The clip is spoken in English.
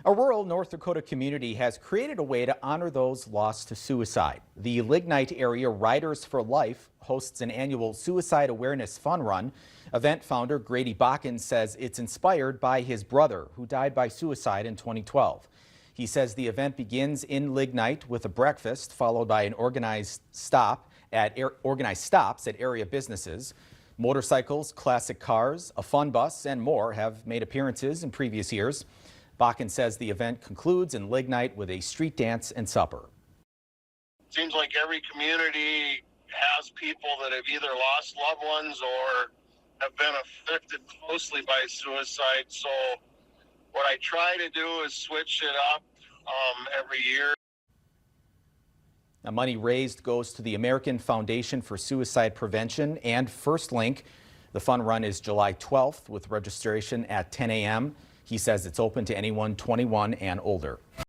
A rural North Dakota community has created a way to honor those lost to suicide. The Lignite area Riders for Life hosts an annual suicide awareness fun run. Event founder Grady Bakken says it's inspired by his brother, who died by suicide in 2012. He says the event begins in Lignite with a breakfast, followed by an organized stops at area businesses. Motorcycles, classic cars, a fun bus, and more have made appearances in previous years. Bakken says the event concludes in Lignite with a street dance and supper. Seems like every community has people that have either lost loved ones or have been affected closely by suicide. So what I try to do is switch it up every year. Now, money raised goes to the American Foundation for Suicide Prevention and First Link. The fun run is July 12th with registration at 10 a.m. He says it's open to anyone 21 and older.